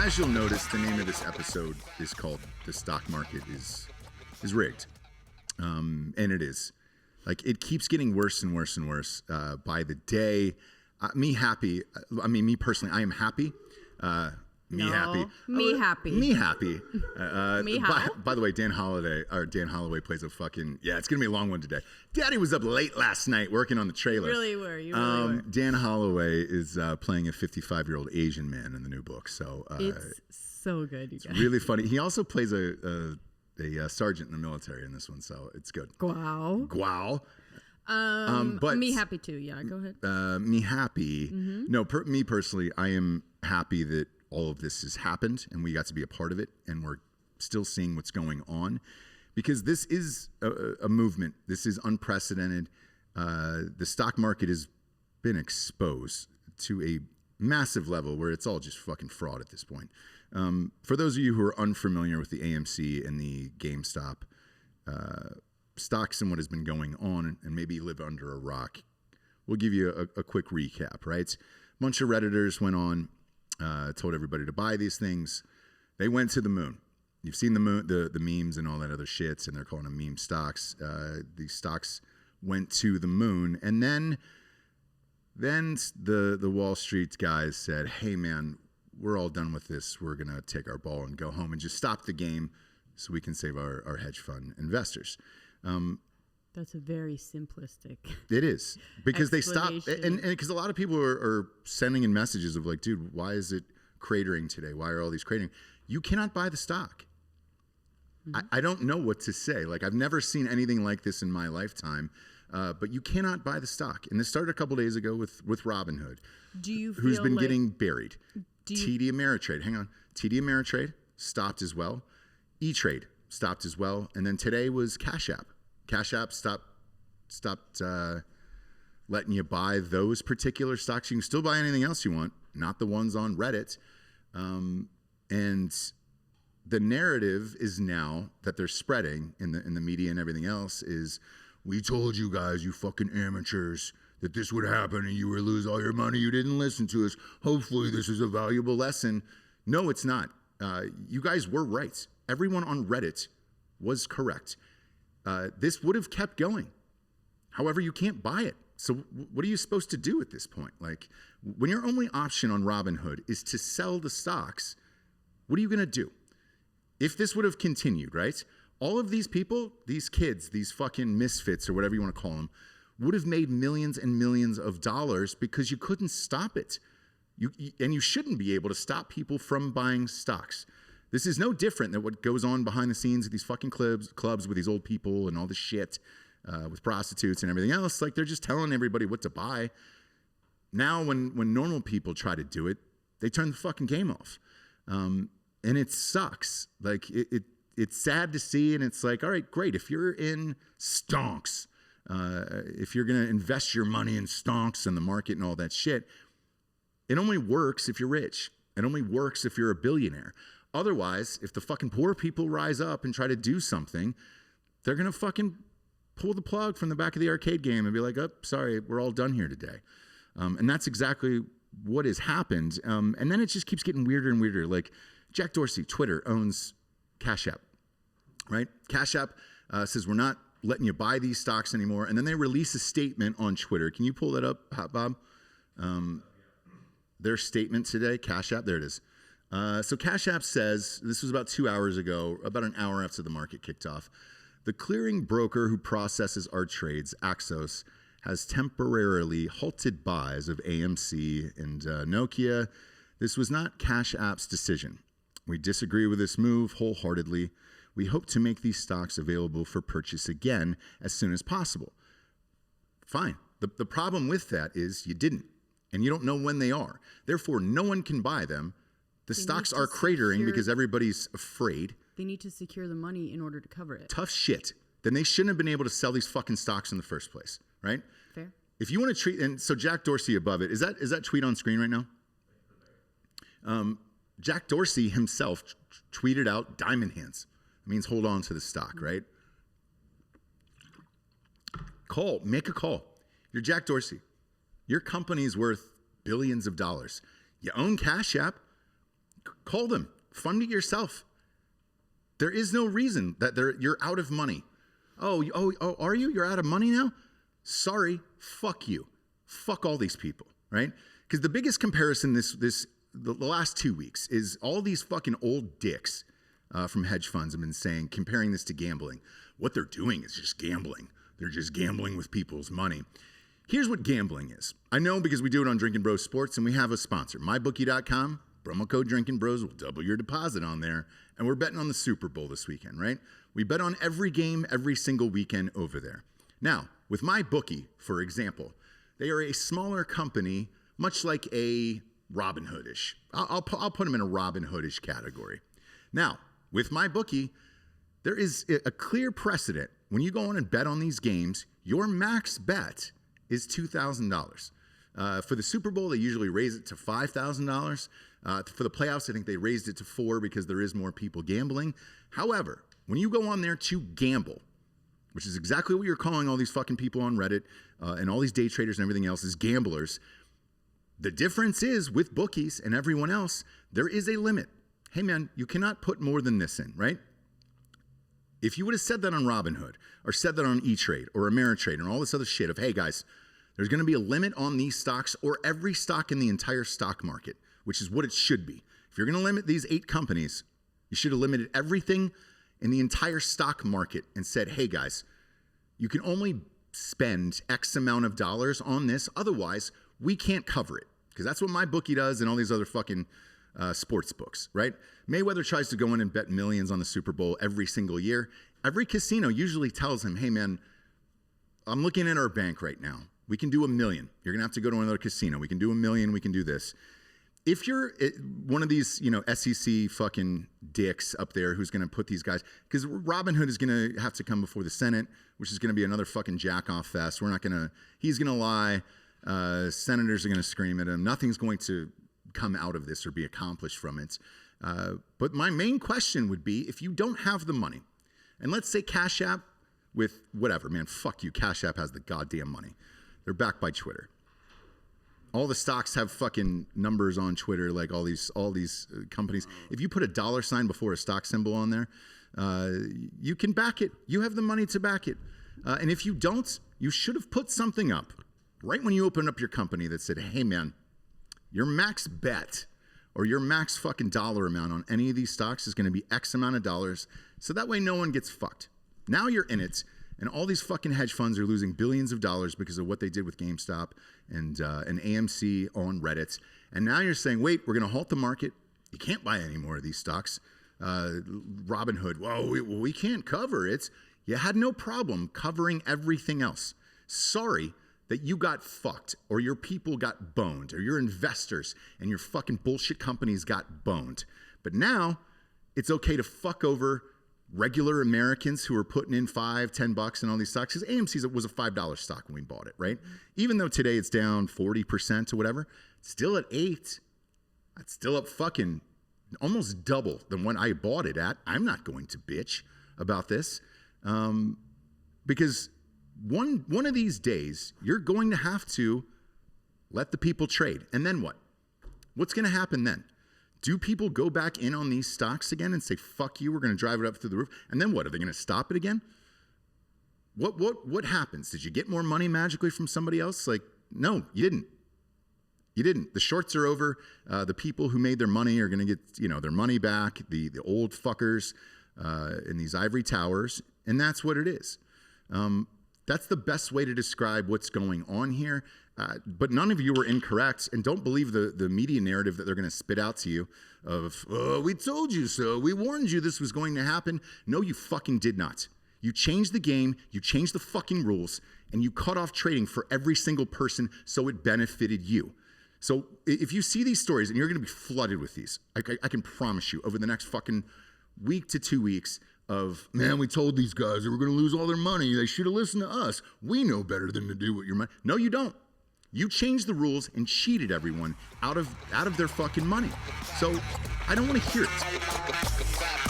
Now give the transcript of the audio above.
As you'll notice, the name of this episode is called "The Stock Market is Rigged," and it is. Like, it keeps getting worse and worse and worse by the day. Me personally, I am happy. Me happy. Me how? By the way, Dan Holloway plays a fucking, it's gonna be a long one today. Daddy was up late last night working on the trailer. You really were. Dan Holloway is playing a 55-year-old Asian man in the new book. So it's so good, you guys. It's really funny. He also plays a sergeant in the military in this one, so it's good. Wow. But me happy too. Yeah, go ahead. Me happy. Mm-hmm. No, me personally, I am happy that all of this has happened and we got to be a part of it, and we're still seeing what's going on, because this is a movement. This is unprecedented. The stock market has been exposed to a massive level where it's all just fucking fraud at this point. For those of you who are unfamiliar with the AMC and the GameStop stocks and what has been going on, and maybe you live under a rock, we'll give you a quick recap, right? A bunch of Redditors went on, told everybody to buy these things. They went to the moon. You've seen the moon, the memes and all that other shits, and they're calling them meme stocks. These stocks went to the moon, and then the Wall Street guys said, hey man, we're all done with this. We're going to take our ball and go home and just stop the game so we can save our hedge fund investors. That's a very simplistic. It is, because they stopped, and because a lot of people are sending in messages of like, dude, why is it cratering today? Why are all these cratering? You cannot buy the stock. Mm-hmm. I don't know what to say. Like, I've never seen anything like this in my lifetime, but you cannot buy the stock. And this started a couple days ago with Robinhood, who's been getting buried. TD Ameritrade, hang on. TD Ameritrade stopped as well. E-Trade stopped as well. And then today was Cash App. Cash App stopped letting you buy those particular stocks. You can still buy anything else you want, not the ones on Reddit. And the narrative is now that they're spreading in the media and everything else is, we told you guys, you fucking amateurs, that this would happen and you would lose all your money. You didn't listen to us. Hopefully this is a valuable lesson. No, it's not. You guys were right. Everyone on Reddit was correct. This would have kept going. However, you can't buy it. So what are you supposed to do at this point? Like, when your only option on Robinhood is to sell the stocks, what are you going to do? If this would have continued, right? All of these people, these kids, these fucking misfits or whatever you want to call them, would have made millions and millions of dollars because you couldn't stop it. And you shouldn't be able to stop people from buying stocks. This is no different than what goes on behind the scenes at these fucking clubs with these old people and all this shit, with prostitutes and everything else. Like, they're just telling everybody what to buy. Now, when normal people try to do it, they turn the fucking game off. And it sucks. Like, it's sad to see, and it's like, all right, great. If you're in STONKS, if you're going to invest your money in STONKS and the market and all that shit, it only works if you're rich. It only works if you're a billionaire. Otherwise, if the fucking poor people rise up and try to do something, they're going to fucking pull the plug from the back of the arcade game and be like, oh, sorry, we're all done here today. And that's exactly what has happened. And then it just keeps getting weirder and weirder. Like, Jack Dorsey, Twitter, owns Cash App, right? Cash App says, we're not letting you buy these stocks anymore. And then they release a statement on Twitter. Can you pull that up, Hot Bob? Their statement today, Cash App, there it is. So Cash App says, this was about 2 hours ago, about an hour after the market kicked off, the clearing broker who processes our trades, Axos, has temporarily halted buys of AMC and Nokia. This was not Cash App's decision. We disagree with this move wholeheartedly. We hope to make these stocks available for purchase again as soon as possible. Fine. The problem with that is you didn't, and you don't know when they are. Therefore, no one can buy them. The stocks are cratering because everybody's afraid. They need to secure the money in order to cover it. Tough shit. Then they shouldn't have been able to sell these fucking stocks in the first place, right? Fair. If you want to treat, and so Jack Dorsey above it, is that tweet on screen right now? Jack Dorsey himself tweeted out diamond hands. It means hold on to the stock, right? Make a call. You're Jack Dorsey. Your company's worth billions of dollars. You own Cash App. Call them. Fund it yourself. There is no reason that you're out of money. Oh, are you? You're out of money now? Sorry. Fuck you. Fuck all these people, right? Because the biggest comparison the last 2 weeks is all these fucking old dicks from hedge funds have been saying, comparing this to gambling. What they're doing is just gambling. They're just gambling with people's money. Here's what gambling is. I know because we do it on Drinkin Bros Sports, and we have a sponsor, mybookie.com. Promo code Drinkin Bros will double your deposit on there. And we're betting on the Super Bowl this weekend, right? We bet on every game, every single weekend over there. Now, with MyBookie, for example, they are a smaller company, much like a Robinhood-ish. I'll put them in a Robinhood-ish category. Now, with MyBookie, there is a clear precedent. When you go on and bet on these games, your max bet is $2,000. For the Super Bowl, they usually raise it to $5,000. For the playoffs, I think they raised it to $4,000 because there is more people gambling. However, when you go on there to gamble, which is exactly what you're calling all these fucking people on Reddit and all these day traders and everything else is gamblers, the difference is with bookies and everyone else, there is a limit. Hey man, you cannot put more than this in, right? If you would have said that on Robinhood or said that on E-Trade or Ameritrade and all this other shit of, hey guys, there's going to be a limit on these stocks or every stock in the entire stock market, which is what it should be. If you're going to limit these 8 companies, you should have limited everything in the entire stock market and said, hey guys, you can only spend X amount of dollars on this. Otherwise, we can't cover it. Because that's what MyBookie does and all these other fucking sports books, right? Mayweather tries to go in and bet millions on the Super Bowl every single year. Every casino usually tells him, hey man, I'm looking at our bank right now. We can do $1 million. You're going to have to go to another casino. We can do $1 million. We can do this. If you're one of these, SEC fucking dicks up there who's going to put these guys, because Robinhood is going to have to come before the Senate, which is going to be another fucking jack-off fest. He's going to lie. Senators are going to scream at him. Nothing's going to come out of this or be accomplished from it. But my main question would be, if you don't have the money, and let's say Cash App with whatever, man, fuck you. Cash App has the goddamn money. They're backed by Twitter. All the stocks have fucking numbers on Twitter, like all these companies. If you put a $sign before a stock symbol on there, you can back it. You have the money to back it. And if you don't, you should have put something up right when you opened up your company that said, hey man, your max bet or your max fucking dollar amount on any of these stocks is going to be X amount of dollars. So that way no one gets fucked. Now you're in it. And all these fucking hedge funds are losing billions of dollars because of what they did with GameStop and AMC on Reddit. And now you're saying, wait, we're going to halt the market. You can't buy any more of these stocks. Robinhood, whoa, we can't cover it. You had no problem covering everything else. Sorry that you got fucked or your people got boned or your investors and your fucking bullshit companies got boned. But now it's okay to fuck over regular Americans who are putting in $5, $10 in all these stocks. Because AMC was a $5 stock when we bought it, right? Even though today it's down 40% or whatever, it's still at $8. It's still up fucking almost double than when I bought it at. I'm not going to bitch about this because one of these days you're going to have to let the people trade. And then what? What's going to happen then? Do people go back in on these stocks again and say, fuck you, we're going to drive it up through the roof? And then what? Are they going to stop it again? What happens? Did you get more money magically from somebody else? Like, no, you didn't. You didn't. The shorts are over. The people who made their money are going to get, their money back, the old fuckers in these ivory towers. And that's what it is. That's the best way to describe what's going on here. But none of you were incorrect, and don't believe the media narrative that they're going to spit out to you of, oh, we told you so, we warned you this was going to happen. No, you fucking did not. You changed the game, you changed the fucking rules, and you cut off trading for every single person so it benefited you. So if you see these stories, and you're going to be flooded with these, I can promise you, over the next fucking week to 2 weeks, of, man, we told these guys they were going to lose all their money. They should have listened to us. We know better than to do what your money. No, you don't. You changed the rules and cheated everyone out of their fucking money. So I don't want to hear it.